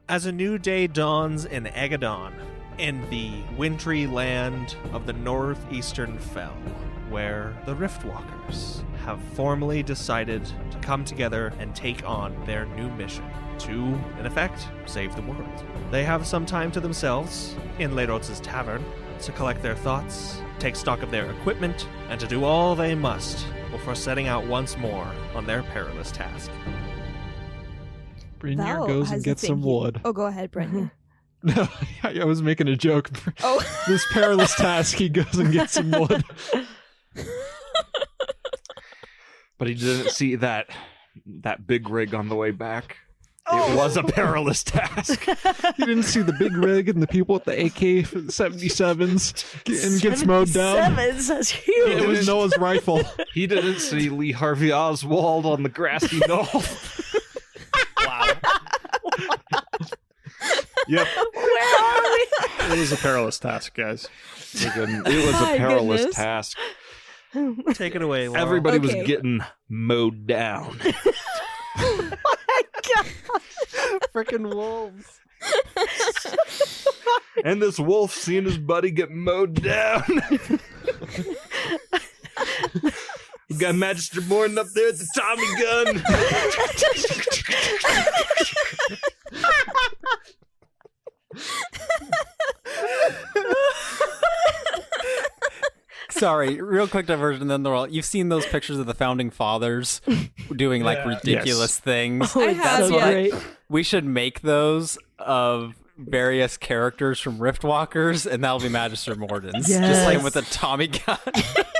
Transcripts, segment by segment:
As a new day dawns in Aegedon, in the wintry land of the northeastern fell, where the Riftwalkers have formally decided to come together and take on their new mission to, in effect, save the world. They have some time to themselves in Leirotz's tavern to collect their thoughts, take stock of their equipment, and to do all they must before setting out once more on their perilous task. Brynjar goes and gets some wood. Oh, go ahead, Brynjar. No, I was making a joke. Oh. This perilous task, he goes and gets some wood. But he didn't see that big rig on the way back. Oh. It was a perilous task. He didn't see the big rig and the people with the AK-77s and gets mowed down. 77s, that's huge. It was Noah's rifle. He didn't see Lee Harvey Oswald on the grassy knoll. Wow. Where Yep. are we? It was a perilous task, guys. It was a perilous task. Take it away, Laura. Everybody was getting mowed down. Oh my god. Frickin' wolves. And this wolf seeing his buddy get mowed down. We got Magister Morton up there at the Tommy gun. Sorry, real quick diversion. Then you've seen those pictures of the founding fathers doing like ridiculous things. Oh, that's so great. We should make those of various characters from Riftwalkers, and that'll be Magister Morton's. Yes. Just like with a Tommy gun.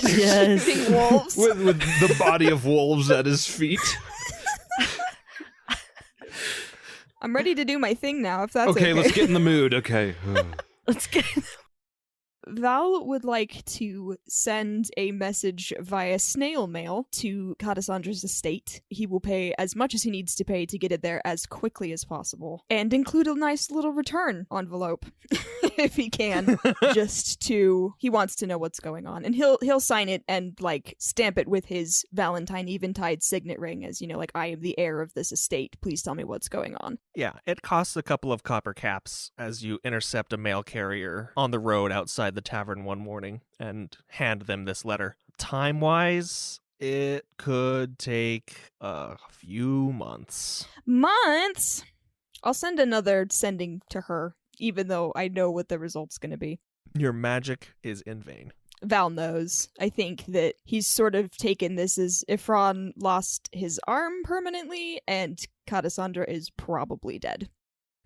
Yes. Big wolves. with the body of wolves at his feet. I'm ready to do my thing now, if that's okay. Okay, let's get in the mood. Okay. Let's get Val would like to send a message via snail mail to Catassandra's estate. He will pay as much as he needs to pay to get it there as quickly as possible, and include a nice little return envelope, if he can. He wants to know what's going on, and he'll sign it and like stamp it with his Valentine Eventide signet ring, as you know, like, I am the heir of this estate. Please tell me what's going on. Yeah, it costs a couple of copper caps as you intercept a mail carrier on the road outside the tavern one morning and hand them this letter. Time-wise, it could take a few months. Months? I'll send another sending to her, even though I know what the result's going to be. Your magic is in vain. Val knows. I think that he's sort of taken this as Ifron lost his arm permanently, and Catasandra is probably dead.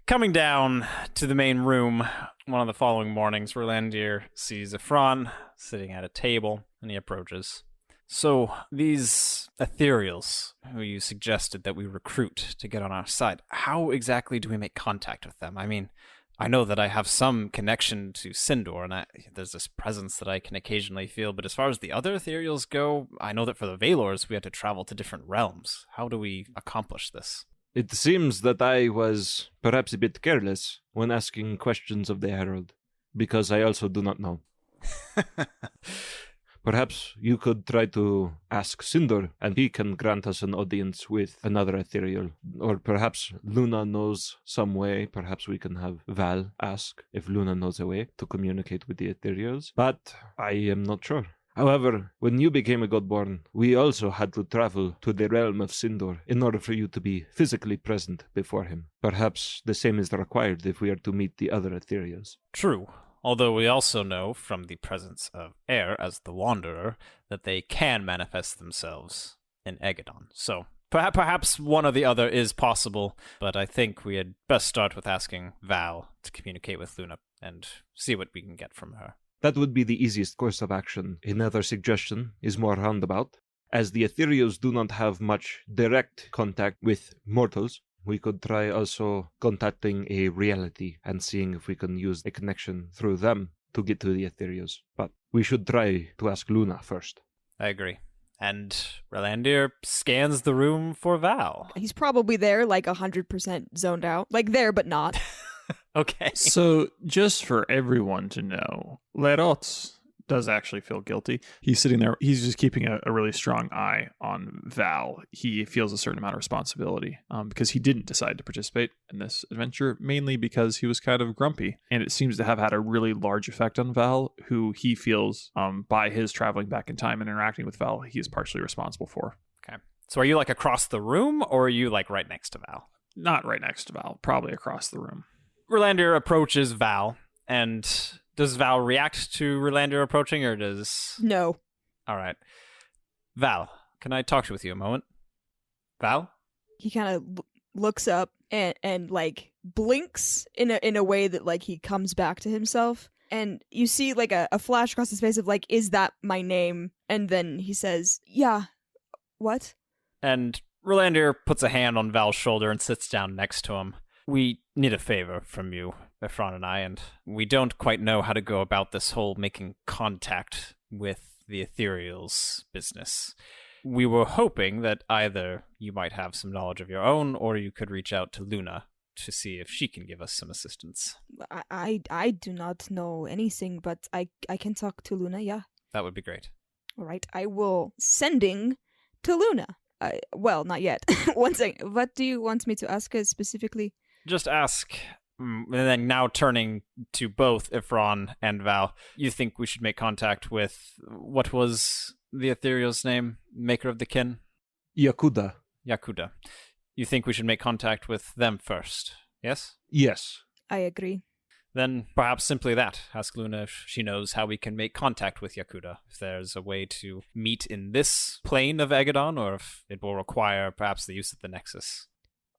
Coming down to the main room, one of the following mornings, Rolandir sees Ifron sitting at a table, and he approaches. So, these ethereals, who you suggested that we recruit to get on our side, how exactly do we make contact with them? I mean, I know that I have some connection to Sindor, and there's this presence that I can occasionally feel, but as far as the other ethereals go, I know that for the Valors, we had to travel to different realms. How do we accomplish this? It seems that I was perhaps a bit careless when asking questions of the Herald, because I also do not know. Perhaps you could try to ask Sindor, and he can grant us an audience with another ethereal. Or perhaps Luna knows some way. Perhaps we can have Val ask if Luna knows a way to communicate with the ethereals. But I am not sure. However, when you became a Godborn, we also had to travel to the realm of Sindor in order for you to be physically present before him. Perhaps the same is required if we are to meet the other ethereals. True. Although we also know from the presence of Air as the Wanderer that they can manifest themselves in Aegedon. So perhaps one or the other is possible, but I think we had best start with asking Val to communicate with Luna and see what we can get from her. That would be the easiest course of action. Another suggestion is more roundabout. As the ethereals do not have much direct contact with mortals, we could try also contacting a reality and seeing if we can use a connection through them to get to the ethereals. But we should try to ask Luna first. I agree. And Rolandir scans the room for Val. He's probably there, like 100% zoned out. Like there, but not. Okay. So, just for everyone to know, Leirots does actually feel guilty. He's sitting there. He's just keeping a really strong eye on Val. He feels a certain amount of responsibility because he didn't decide to participate in this adventure, mainly because he was kind of grumpy. And it seems to have had a really large effect on Val, who he feels by his traveling back in time and interacting with Val, he is partially responsible for. Okay. So are you like across the room, or are you like right next to Val? Not right next to Val, probably across the room. Rolandir approaches Val, and does Val react to Rolandir approaching, or does... No. All right. Val, can I talk with you a moment? Val? He kind of looks up and like blinks in a way that like he comes back to himself. And you see like a flash across his face of like, is that my name? And then he says, yeah. What? And Rolandir puts a hand on Val's shoulder and sits down next to him. We need a favor from you, Ephron and I, and we don't quite know how to go about this whole making contact with the Ethereal's business. We were hoping that either you might have some knowledge of your own, or you could reach out to Luna to see if she can give us some assistance. I do not know anything, but I can talk to Luna, yeah. That would be great. All right, I will sending to Luna. Well, not yet. One second. What do you want me to ask her specifically? Just ask, and then now turning to both Ephron and Val, you think we should make contact with, what was the Ethereal's name? Maker of the kin? Yakuda. Yakuda. You think we should make contact with them first, yes? Yes. I agree. Then perhaps simply that. Ask Luna if she knows how we can make contact with Yakuda. If there's a way to meet in this plane of Aegedon, or if it will require perhaps the use of the Nexus.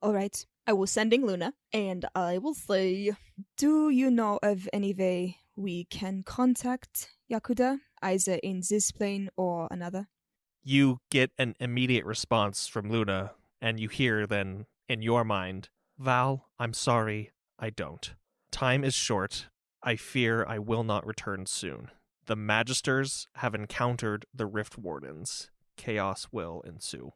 All right. I will sending Luna, and I will say, do you know of any way we can contact Yakuda, either in this plane or another? You get an immediate response from Luna, and you hear then, in your mind, Val, I'm sorry, I don't. Time is short. I fear I will not return soon. The Magisters have encountered the Rift Wardens. Chaos will ensue.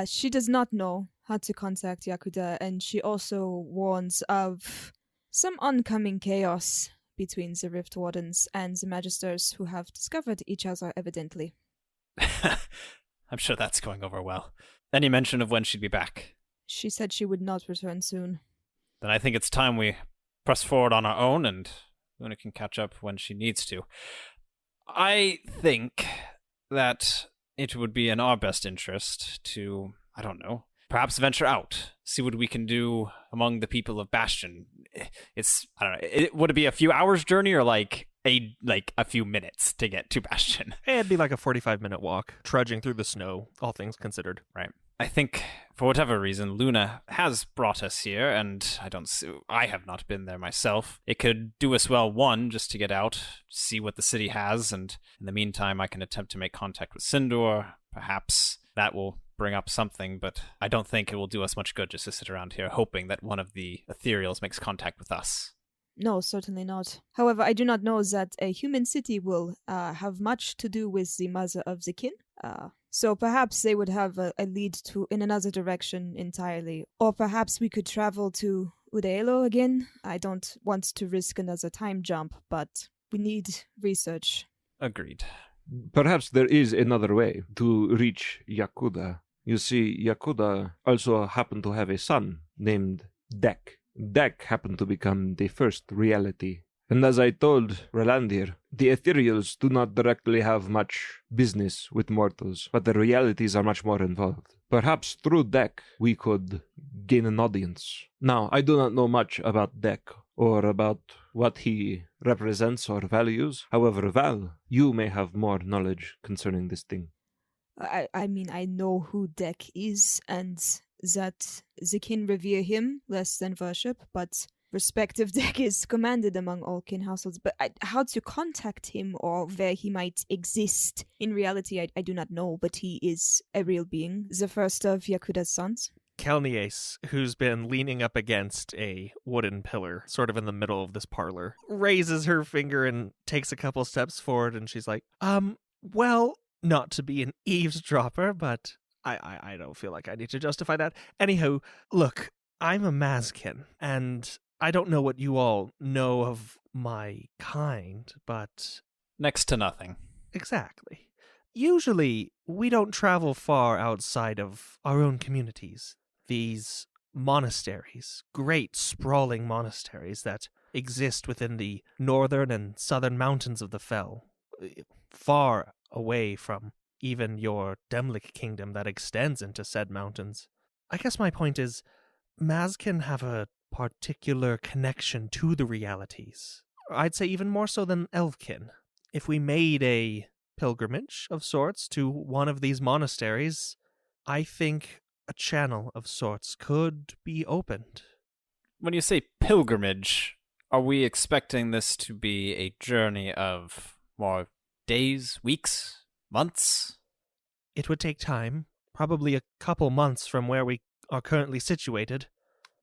She does not know how to contact Yakuda, and she also warns of some oncoming chaos between the Rift Wardens and the Magisters, who have discovered each other evidently. I'm sure that's going over well. Any mention of when she'd be back? She said she would not return soon. Then I think it's time we press forward on our own, and Luna can catch up when she needs to. I think that it would be in our best interest to, I don't know, perhaps venture out, see what we can do among the people of Bastion. It's, I don't know, would it be a few hours journey, or like a few minutes to get to Bastion? It'd be like a 45-minute walk, trudging through the snow, all things considered. Right. I think, for whatever reason, Luna has brought us here, and I have not been there myself. It could do us well, one, just to get out, see what the city has, and in the meantime, I can attempt to make contact with Sindor. Perhaps that will bring up something, but I don't think it will do us much good just to sit around here hoping that one of the Ethereals makes contact with us. No, certainly not. However, I do not know that a human city will have much to do with the mother of the kin. So perhaps they would have a lead to in another direction entirely. Or perhaps we could travel to Udaelo again. I don't want to risk another time jump, but we need research. Agreed. Perhaps there is another way to reach Yakuda. You see, Yakuda also happened to have a son named Dek. Dek happened to become the first reality. And as I told Rolandir, the Ethereals do not directly have much business with mortals, but the realities are much more involved. Perhaps through Dek, we could gain an audience. Now, I do not know much about Dek, or about what he represents or values. However, Val, you may have more knowledge concerning this thing. I mean, I know who Dek is, and that the kin revere him less than worship, but respect of Dek is commanded among all kin households. But how to contact him or where he might exist in reality, I do not know, but he is a real being, the first of Yakuda's sons. Kelnies, who's been leaning up against a wooden pillar, sort of in the middle of this parlor, raises her finger and takes a couple steps forward, and she's like, well, not to be an eavesdropper, but I don't feel like I need to justify that. Anyhow, look, I'm a Mazkin, and I don't know what you all know of my kind, but next to nothing. Exactly. Usually, we don't travel far outside of our own communities. These monasteries, great sprawling monasteries that exist within the northern and southern mountains of the Fell, far away from even your Demlik kingdom that extends into said mountains. I guess my point is, Mazkin have a particular connection to the realities. I'd say even more so than Elfkin. If we made a pilgrimage of sorts to one of these monasteries, I think a channel of sorts could be opened. When you say pilgrimage, are we expecting this to be a journey of more days, weeks, months? It would take time, probably a couple months from where we are currently situated.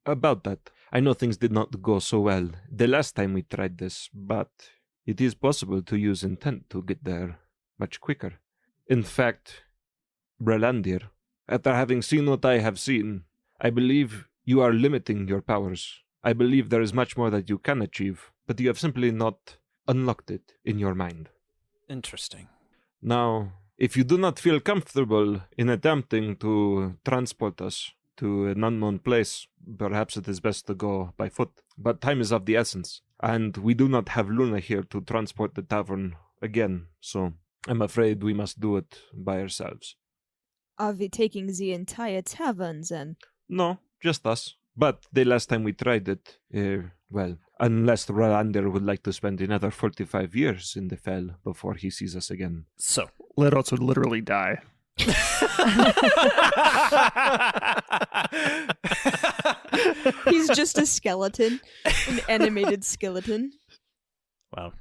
About that, I know things did not go so well the last time we tried this, but it is possible to use intent to get there much quicker. In fact, Brelandir, after having seen what I have seen, I believe you are limiting your powers. I believe there is much more that you can achieve, but you have simply not unlocked it in your mind. Interesting. Now, if you do not feel comfortable in attempting to transport us to an unknown place, perhaps it is best to go by foot. But time is of the essence, and we do not have Luna here to transport the tavern again, so I'm afraid we must do it by ourselves. Are we taking the entire tavern then? No, just us. But the last time we tried it, well, unless Rolander would like to spend another 45 years in the Fell before he sees us again. So. Leros would literally die. He's just a skeleton, an animated skeleton. Well,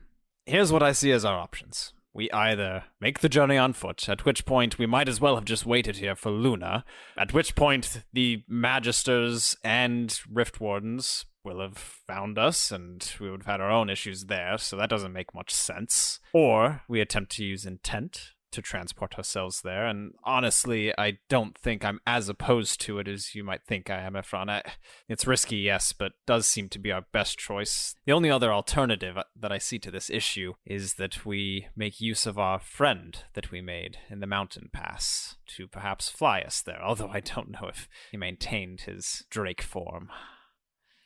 here's what I see as our options. We either make the journey on foot, at which point we might as well have just waited here for Luna, at which point the Magisters and Rift Wardens will have found us, and we would have had our own issues there, so that doesn't make much sense. Or we attempt to use intent to transport ourselves there, and honestly, I don't think I'm as opposed to it as you might think I am, Ephron. It's risky, yes, but does seem to be our best choice. The only other alternative that I see to this issue is that we make use of our friend that we made in the mountain pass to perhaps fly us there, although I don't know if he maintained his Drake form.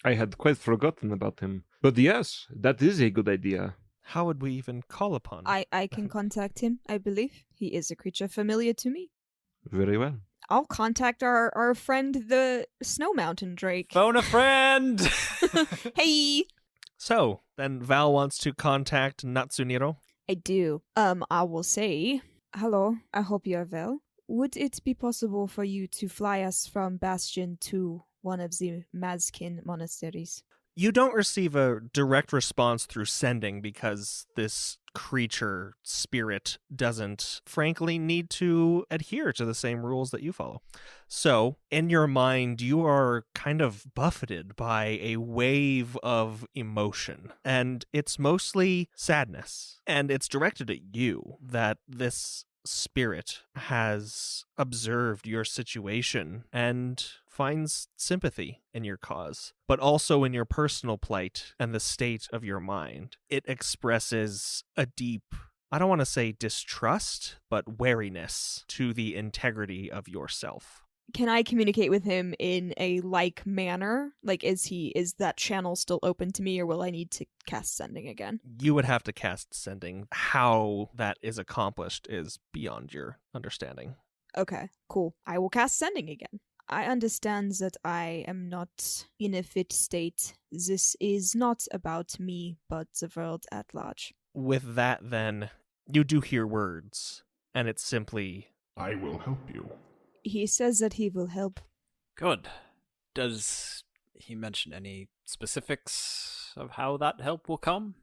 I had quite forgotten about him. But yes, that is a good idea. How would we even call upon him? I can contact him, I believe. He is a creature familiar to me. Very well. I'll contact our friend, the Snow Mountain Drake. Phone a friend! Hey! So, then Val wants to contact Natsuniro. I do. I will say, hello, I hope you are well. Would it be possible for you to fly us from Bastion to one of the Mazkin monasteries? You don't receive a direct response through sending because this creature spirit doesn't, frankly, need to adhere to the same rules that you follow. So, in your mind, you are kind of buffeted by a wave of emotion, and it's mostly sadness, and it's directed at you that this spirit has observed your situation and finds sympathy in your cause, but also in your personal plight and the state of your mind. It expresses a deep, I don't want to say distrust, but wariness to the integrity of yourself. Can I communicate with him in a like manner? Like, is that channel still open to me, or will I need to cast sending again? You would have to cast sending. How that is accomplished is beyond your understanding. Okay, cool. I will cast sending again. I understand that I am not in a fit state. This is not about me, but the world at large. With that, then, you do hear words, and it's simply, I will help you. He says that he will help. Good. Does he mention any specifics of how that help will come?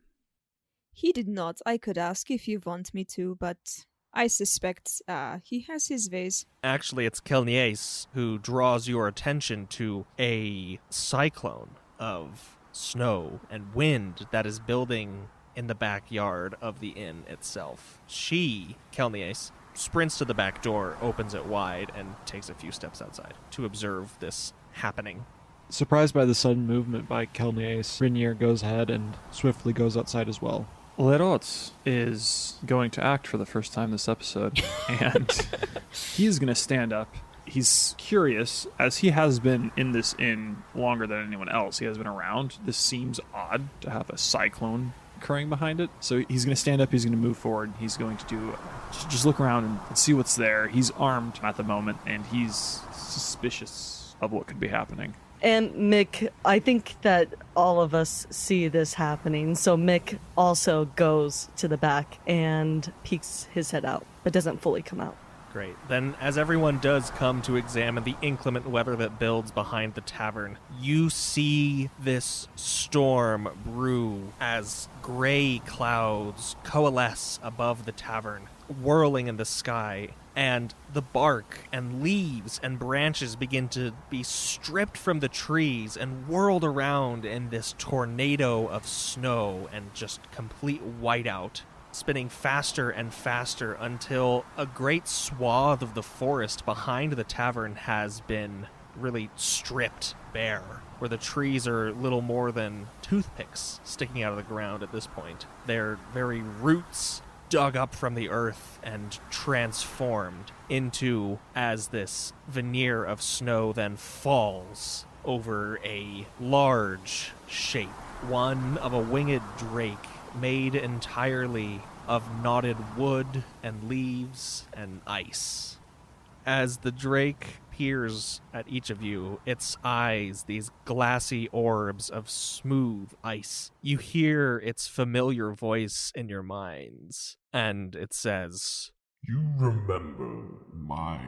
He did not. I could ask if you want me to, but I suspect he has his ways. Actually, it's Kelnies who draws your attention to a cyclone of snow and wind that is building in the backyard of the inn itself. She, Kelnies, sprints to the back door, opens it wide, and takes a few steps outside to observe this happening. Surprised by the sudden movement by Kelnies, Rinier goes ahead and swiftly goes outside as well. Leroz is going to act for the first time this episode, and he's going to stand up. He's curious, as he has been in this inn longer than anyone else. He has been around. This seems odd to have a cyclone occurring behind it. So he's going to stand up, he's going to move forward, he's going to just look around and see what's there. He's armed at the moment, and he's suspicious of what could be happening. And Mick, I think that all of us see this happening, so Mick also goes to the back and peeks his head out, but doesn't fully come out. Great. Then, as everyone does come to examine the inclement weather that builds behind the tavern, you see this storm brew as gray clouds coalesce above the tavern, whirling in the sky, and the bark and leaves and branches begin to be stripped from the trees and whirled around in this tornado of snow and just complete whiteout, spinning faster and faster until a great swath of the forest behind the tavern has been really stripped bare, where the trees are little more than toothpicks sticking out of the ground at this point. Their very roots dug up from the earth and transformed into, as this veneer of snow then falls over a large shape, one of a winged drake made entirely of knotted wood and leaves and ice. As the drake peers at each of you, its eyes, these glassy orbs of smooth ice, you hear its familiar voice in your minds, and it says, "You remember my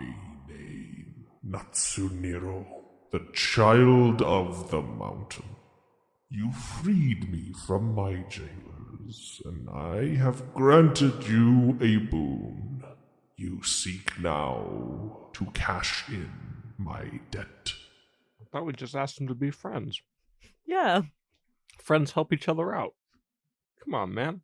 name, Natsuniro, the child of the mountain. You freed me from my jailers, and I have granted you a boon. You seek now to cash in my debt." I thought we just asked them to be friends. Yeah. Friends help each other out. Come on, man.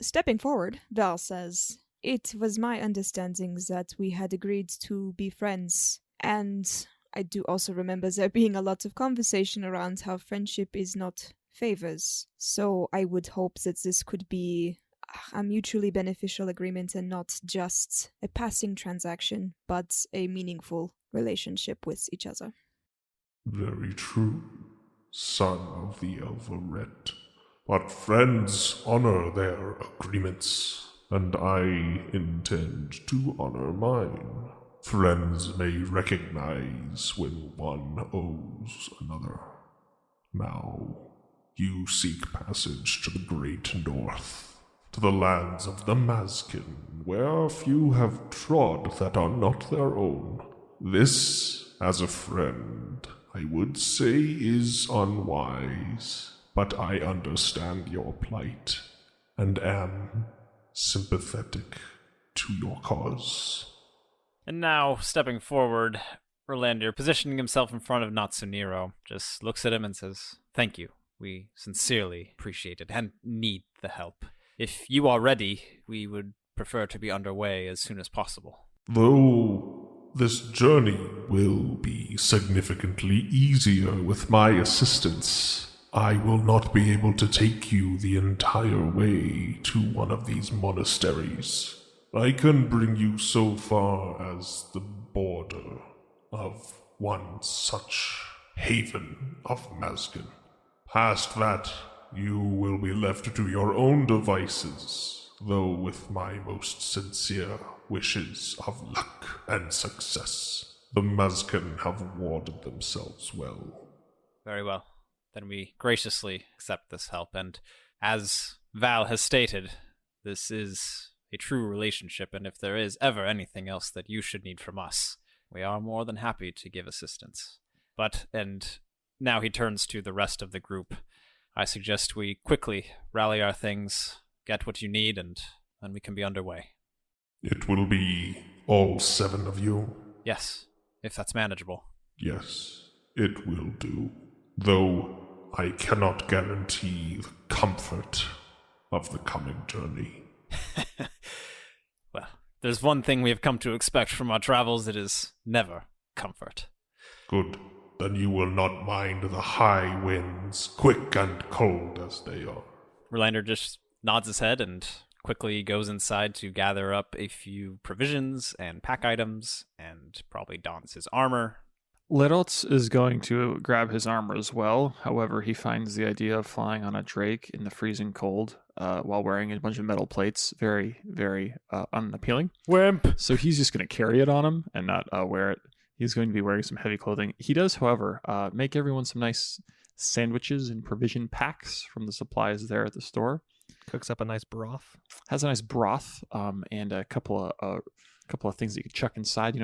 Stepping forward, Val says, "It was my understanding that we had agreed to be friends, and I do also remember there being a lot of conversation around how friendship is not favors. So I would hope that this could be a mutually beneficial agreement and not just a passing transaction, but a meaningful relationship with each other." Very true, son of the Elvaret. But friends honor their agreements, and I intend to honor mine. Friends may recognize when one owes another. Now, you seek passage to the great north, to the lands of the Mazkin, where few have trod that are not their own. This, as a friend, I would say is unwise, but I understand your plight, and am sympathetic to your cause. And now, stepping forward, Rolandir, positioning himself in front of Natsuniro, just looks at him and says, "Thank you. We sincerely appreciate it and need the help. If you are ready, we would prefer to be underway as soon as possible." Though this journey will be significantly easier with my assistance, I will not be able to take you the entire way to one of these monasteries. I can bring you so far as the border of one such haven of Mazkin. Past that, you will be left to your own devices, though with my most sincere wishes of luck and success. The Mazkin have warded themselves well. Very well. Then we graciously accept this help, and as Val has stated, this is a true relationship, and if there is ever anything else that you should need from us, we are more than happy to give assistance. And now he turns to the rest of the group. I suggest we quickly rally our things, get what you need, and then we can be underway. It will be all 7 of you? Yes, if that's manageable. Yes, it will do. Though I cannot guarantee the comfort of the coming journey. Well, there's one thing we have come to expect from our travels, it is never comfort. Good. Then you will not mind the high winds, quick and cold as they are. Relander just nods his head and quickly goes inside to gather up a few provisions and pack items and probably dons his armor. Littlts is going to grab his armor as well. However, he finds the idea of flying on a drake in the freezing cold while wearing a bunch of metal plates very, very unappealing. Wimp! So he's just going to carry it on him and not wear it. He's going to be wearing some heavy clothing. He does, however, make everyone some nice sandwiches and provision packs from the supplies there at the store. Cooks up a nice broth. Has a nice broth and a couple of things that you can chuck inside.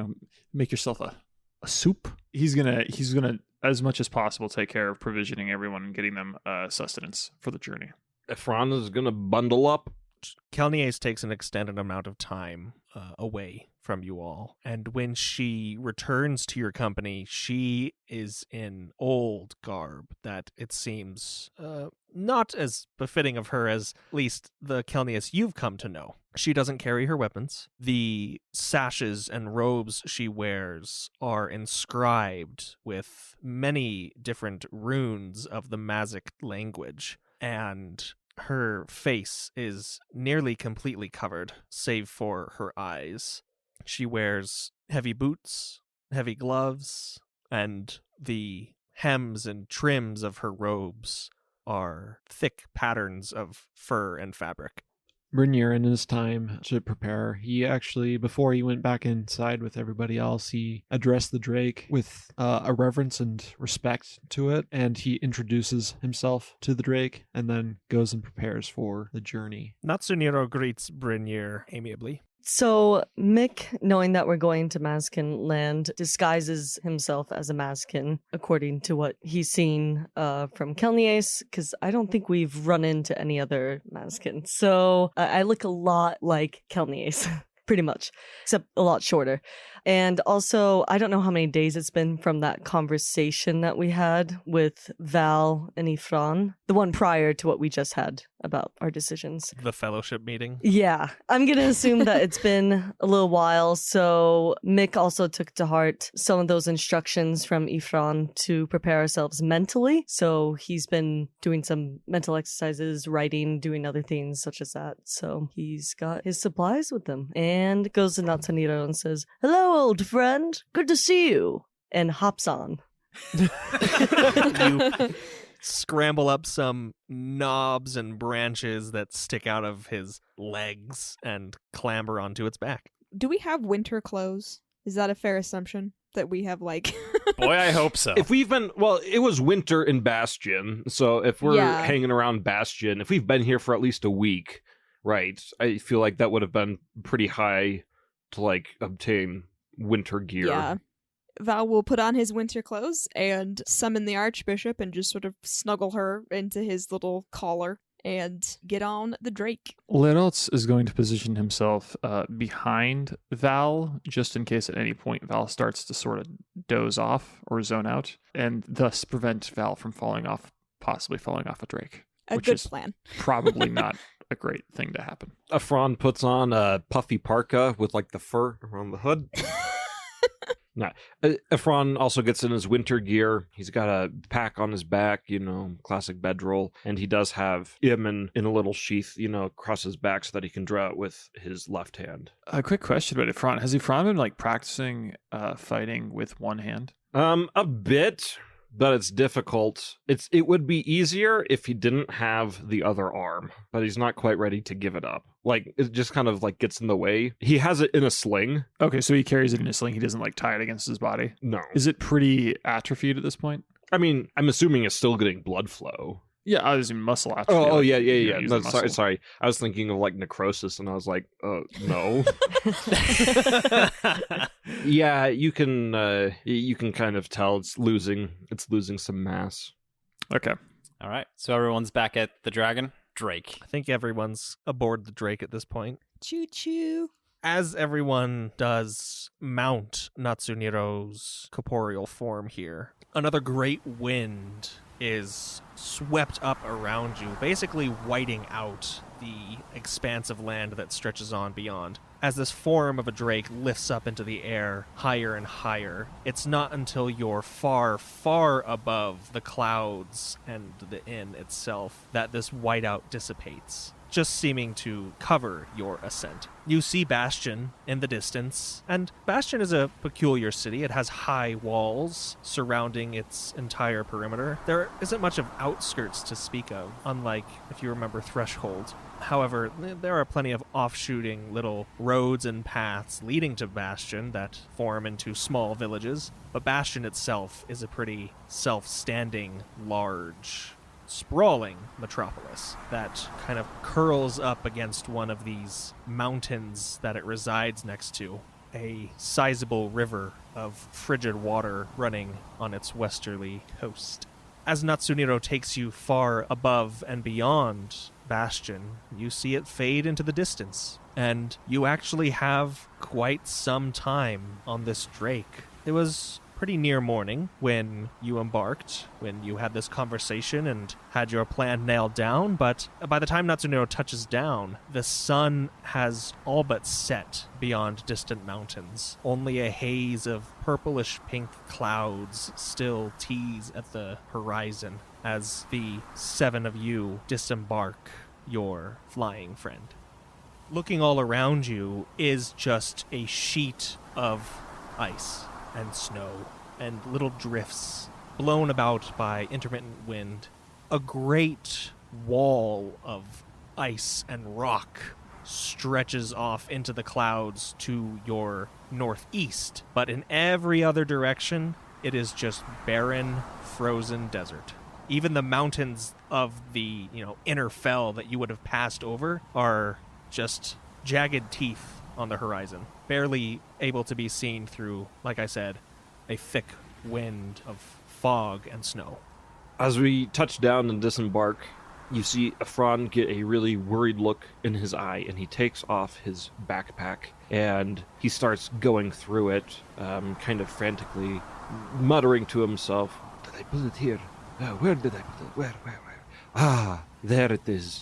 Make yourself a soup. He's gonna as much as possible take care of provisioning everyone and getting them sustenance for the journey. Ephron is going to bundle up. Kelnies takes an extended amount of time away from you all, and when she returns to your company, she is in old garb that it seems not as befitting of her as at least the Kelnies you've come to know. She doesn't carry her weapons. The sashes and robes she wears are inscribed with many different runes of the Mazkin language, and her face is nearly completely covered, save for her eyes. She wears heavy boots, heavy gloves, and the hems and trims of her robes are thick patterns of fur and fabric. Brynir, in his time to prepare, he actually, before he went back inside with everybody else, he addressed the drake with a reverence and respect to it, and he introduces himself to the drake and then goes and prepares for the journey. Natsuniro greets Brynir amiably. So Mick, knowing that we're going to Mazkin land, disguises himself as a Mazkin, according to what he's seen from Kelnies, because I don't think we've run into any other Mazkin. So I look a lot like Kelnies, pretty much, except a lot shorter. And also, I don't know how many days it's been from that conversation that we had with Val and Ephron, the one prior to what we just had about our decisions. The fellowship meeting. Yeah, I'm going to assume that it's been a little while. So Mick also took to heart some of those instructions from Ephron to prepare ourselves mentally. So he's been doing some mental exercises, writing, doing other things such as that. So he's got his supplies with him and goes to Natsuniro and says, "Hello, old friend. Good to see you." And hops on. You scramble up some knobs and branches that stick out of his legs and clamber onto its back. Do we have winter clothes? Is that a fair assumption? That we have, like... Boy, I hope so. If we've been, well, it was winter in Bastion, so if we're Yeah. hanging around Bastion, if we've been here for at least a week, right, I feel like that would have been pretty high to, like, obtain winter gear. Yeah. Val will put on his winter clothes and summon the Archbishop and just sort of snuggle her into his little collar and get on the Drake. Littlts is going to position himself behind Val, just in case at any point Val starts to sort of doze off or zone out, and thus prevent Val from possibly falling off a Drake. A which good is plan. Probably not a great thing to happen. Ephron puts on a puffy parka with, like, the fur around the hood. No. Ephron also gets in his winter gear. He's got a pack on his back, classic bedroll. And he does have Iman in a little sheath, across his back so that he can draw it with his left hand. A quick question about Ephron. Has Ephron been, like, practicing fighting with one hand? A bit, but it's difficult. It would be easier if he didn't have the other arm, but he's not quite ready to give it up. Like, it just kind of, like, gets in the way. He has it in a sling. Okay, so he carries it in a sling. He doesn't, like, tie it against his body. No. Is it pretty atrophied at this point? I mean, I'm assuming it's still getting blood flow. Yeah, I was in muscle atrophy. Oh, like, yeah. you're gonna use No, the muscle. sorry. I was thinking of, like, necrosis, and I was like, no. Yeah, you can kind of tell it's losing some mass. Okay. All right, so everyone's back at the Drake. I think everyone's aboard the Drake at this point. Choo-choo. As everyone does mount Natsuniro's corporeal form here, another great wind is swept up around you, basically whiting out the expanse of land that stretches on beyond. As this form of a drake lifts up into the air, higher and higher, it's not until you're far, far above the clouds and the inn itself that this whiteout dissipates. just seeming to cover your ascent. You see Bastion in the distance, and Bastion is a peculiar city. It has high walls surrounding its entire perimeter. There isn't much of outskirts to speak of, unlike, if you remember, Threshold. However, there are plenty of offshooting little roads and paths leading to Bastion that form into small villages, but Bastion itself is a pretty self-standing, large, sprawling metropolis that kind of curls up against one of these mountains that it resides next to, a sizable river of frigid water running on its westerly coast. As Natsuniro takes you far above and beyond Bastion, you see it fade into the distance, and you actually have quite some time on this drake. It was pretty near morning when you embarked, when you had this conversation and had your plan nailed down, but by the time Natsuniro touches down, the sun has all but set beyond distant mountains. Only a haze of purplish pink clouds still tease at the horizon as the 7 of you disembark your flying friend. Looking all around you is just a sheet of ice and snow and little drifts blown about by intermittent wind. A great wall of ice and rock stretches off into the clouds to your northeast, but in every other direction, it is just barren, frozen desert. Even the mountains of the, inner fell that you would have passed over are just jagged teeth on the horizon, barely able to be seen through, like I said, a thick wind of fog and snow. As we touch down and disembark, you see Ephron get a really worried look in his eye, and he takes off his backpack, and he starts going through it, kind of frantically, muttering to himself, "Did I put it here? Where did I put it? Where? Ah, there it is.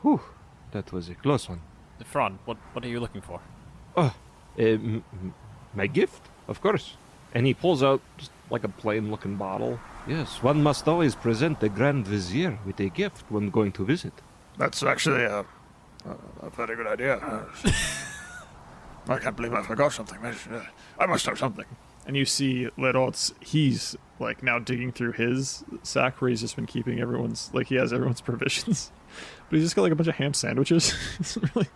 Whew, that was a close one." Ephron, what are you looking for? Oh, my gift, of course. And he pulls out just like a plain-looking bottle. Yes, one must always present the Grand Vizier with a gift when going to visit. That's actually a very good idea. I can't believe I forgot something. I must have something. And you see Lerotz, he's like now digging through his sack where he's just been keeping everyone's, like he has everyone's provisions. But he's just got like a bunch of ham sandwiches. It's really,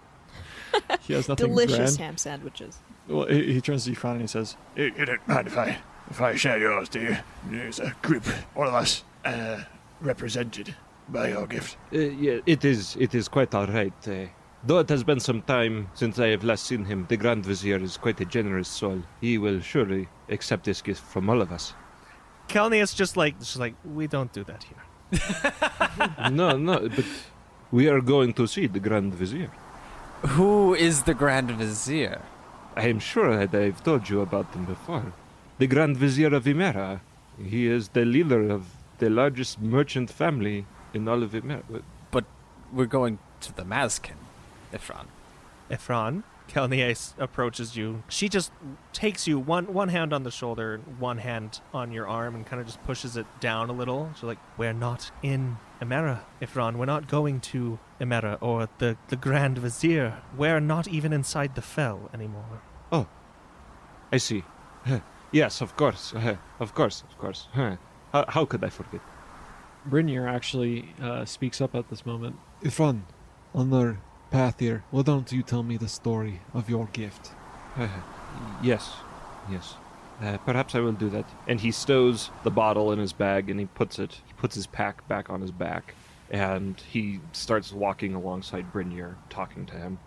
he has nothing Delicious grand. ham sandwiches. Well, he turns to Ephron and he says, You don't mind if I share yours, do you? There's a group, all of us, represented by your gift. Yeah, it is quite all right. Though it has been some time since I have last seen him, the Grand Vizier is quite a generous soul. He will surely accept this gift from all of us. Kelnius just like, we don't do that here. No, but we are going to see the Grand Vizier. Who is the Grand Vizier? I am sure that I've told you about him before. The Grand Vizier of Imera. He is the leader of the largest merchant family in all of Imera. But we're going to the Mazkin, Ephron. Ephron, Kelnius approaches you. She just takes you one hand on the shoulder, one hand on your arm, and kind of just pushes it down a little. She's like, we're not in Imera, Ephron. We're not going to Imera or the Grand Vizier. We're not even inside the Fell anymore. Oh, I see. Yes, of course. Of course. How could I forget? Brynjar actually speaks up at this moment. Ephron, on the path here, why don't you tell me the story of your gift? Yes. Perhaps I will do that. And he stows the bottle in his bag, and he puts his pack back on his back, and he starts walking alongside Brynjar, talking to him.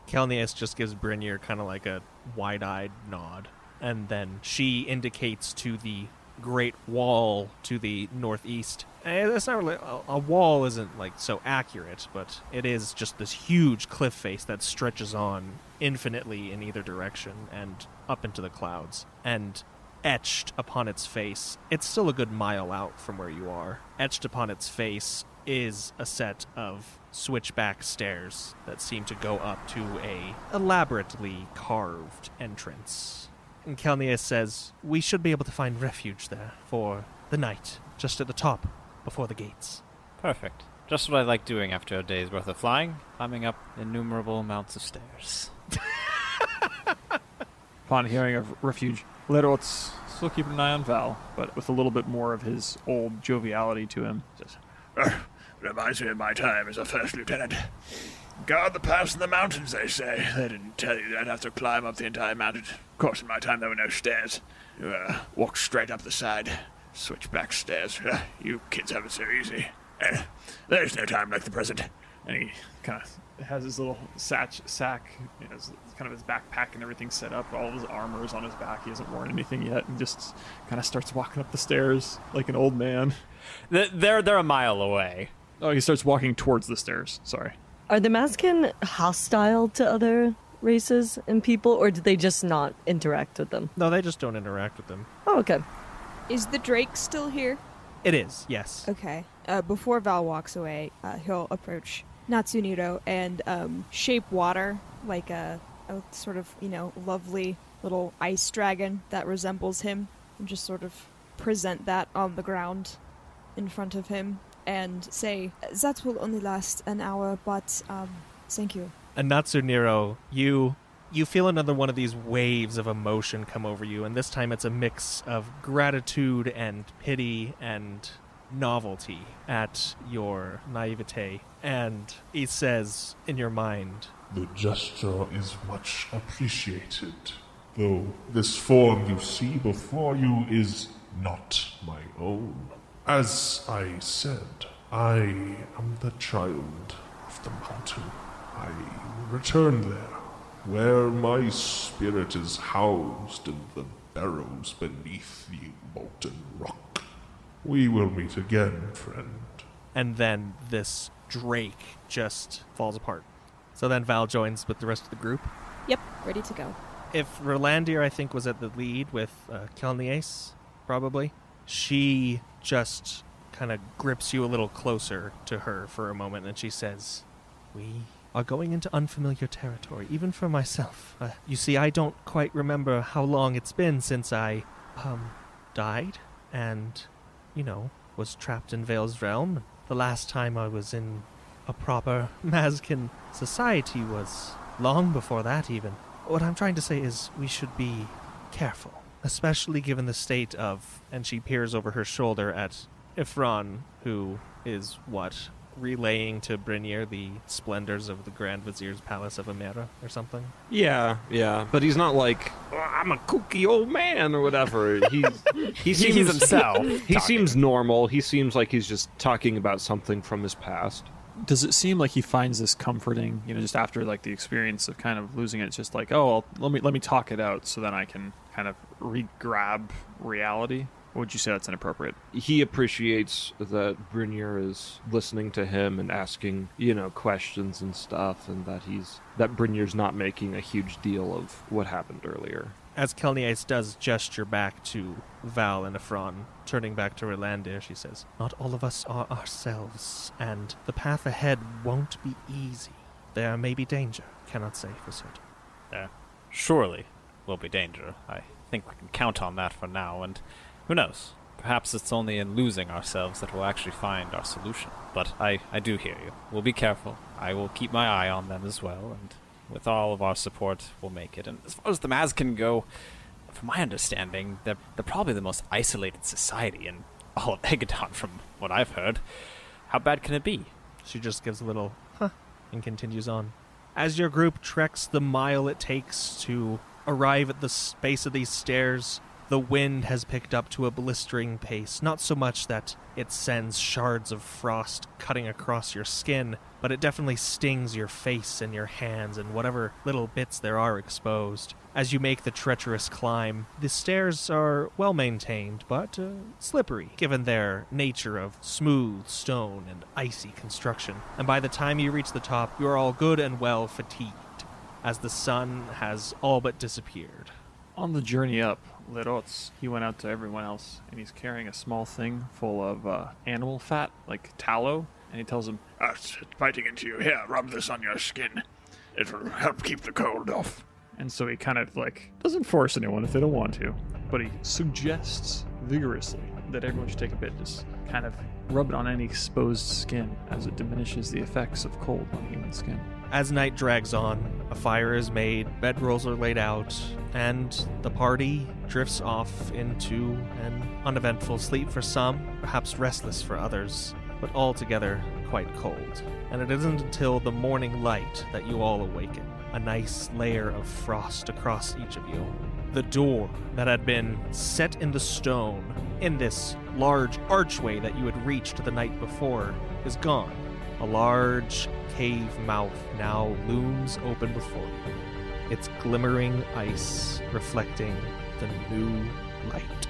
Kelnius just gives Brynjar kind of like a wide-eyed nod, and then she indicates to the great wall to the northeast. That's not really a wall, isn't like so accurate, but it is just this huge cliff face that stretches on infinitely in either direction and up into the clouds. And etched upon its face, it's still a good mile out from where you are. Etched upon its face is a set of switchback stairs that seem to go up to a elaborately carved entrance. And Kelnius says, we should be able to find refuge there for the night, just at the top, before the gates. Perfect. Just what I like doing after a day's worth of flying, climbing up innumerable amounts of stairs. Upon hearing of refuge, Lerot's still keeping an eye on Val, but with a little bit more of his old joviality to him. Says, reminds me of my time as a first lieutenant. Guard the pass in the mountains, they say. They didn't tell you I'd have to climb up the entire mountain. Of course, in my time there were no stairs. You walk straight up the side, switch back stairs. You kids have it so easy. There's no time like the present. And he kind of has his little sack, kind of his backpack and everything set up. All of his armor is on his back. He hasn't worn anything yet, and just kind of starts walking up the stairs like an old man. They're a mile away. Oh, he starts walking towards the stairs. Sorry. Are the Mazkin hostile to other races and people, or do they just not interact with them? No, they just don't interact with them. Oh, okay. Is the Drake still here? It is, yes. Okay. Before Val walks away, he'll approach Natsuniro and shape water like a sort of, lovely little ice dragon that resembles him, and just sort of present that on the ground in front of him and say, that will only last an hour, but thank you. And Natsuniro, you feel another one of these waves of emotion come over you, and this time it's a mix of gratitude and pity and novelty at your naivete. And he says in your mind, The gesture is much appreciated, though this form you see before you is not my own. As I said, I am the child of the mountain. I return there, where my spirit is housed in the barrows beneath the molten rock. We will meet again, friend. and then this Drake just falls apart. So then Val joins with the rest of the group. Yep, ready to go. If Rolandir, I think, was at the lead with Kelnies, probably, she just kind of grips you a little closer to her for a moment, and she says, "We are going into unfamiliar territory, even for myself. You see, I don't quite remember how long it's been since I, died, and, was trapped in Vale's realm. The last time I was in a proper Mazkin society was long before that, even. What I'm trying to say is we should be careful, especially given the state of," and she peers over her shoulder at Ifran, who is, relaying to Brynir the splendors of the Grand Vizier's Palace of Amera or something? Yeah, but he's not like, "Oh, I'm a kooky old man or whatever. He seems He's himself. He seems normal. He seems like he's just talking about something from his past. Does it seem like he finds this comforting, just after like the experience of kind of losing it? It's just like, oh, let me talk it out so then I can kind of re-grab reality? Or would you say that's inappropriate? He appreciates that Brynir is listening to him and asking, questions and stuff, and that Brynir's not making a huge deal of what happened earlier. As Kelnies does gesture back to Val and Ifran, turning back to Rolandir, she says, "Not all of us are ourselves, and the path ahead won't be easy. There may be danger. Cannot say for certain." There surely will be danger. I think we can count on that for now, and who knows? Perhaps it's only in losing ourselves that we'll actually find our solution. But I do hear you. We'll be careful. I will keep my eye on them as well, and with all of our support, we'll make it. And as far as the Mazkin go, from my understanding, they're probably the most isolated society in all of Aegedon, from what I've heard. How bad can it be? She just gives a little, huh, and continues on. As your group treks the mile it takes to arrive at the base of these stairs, the wind has picked up to a blistering pace, not so much that it sends shards of frost cutting across your skin, but it definitely stings your face and your hands and whatever little bits there are exposed. As you make the treacherous climb, the stairs are well maintained, but slippery, given their nature of smooth stone and icy construction. And by the time you reach the top, you are all good and well fatigued, as the sun has all but disappeared. On the journey up, Lerots, he went out to everyone else, and he's carrying a small thing full of animal fat, like tallow, and he tells them, It's biting into you. Here, rub this on your skin. It'll help keep the cold off. and so he kind of doesn't force anyone if they don't want to, but he suggests vigorously that everyone should take a bit, just kind of rub it on any exposed skin, as it diminishes the effects of cold on human skin. As night drags on, a fire is made, bedrolls are laid out, and the party drifts off into an uneventful sleep for some, perhaps restless for others, but altogether quite cold. And it isn't until the morning light that you all awaken, a nice layer of frost across each of you. The door that had been set in the stone in this large archway that you had reached the night before is gone. A large cave mouth now looms open before you, its glimmering ice reflecting the new light.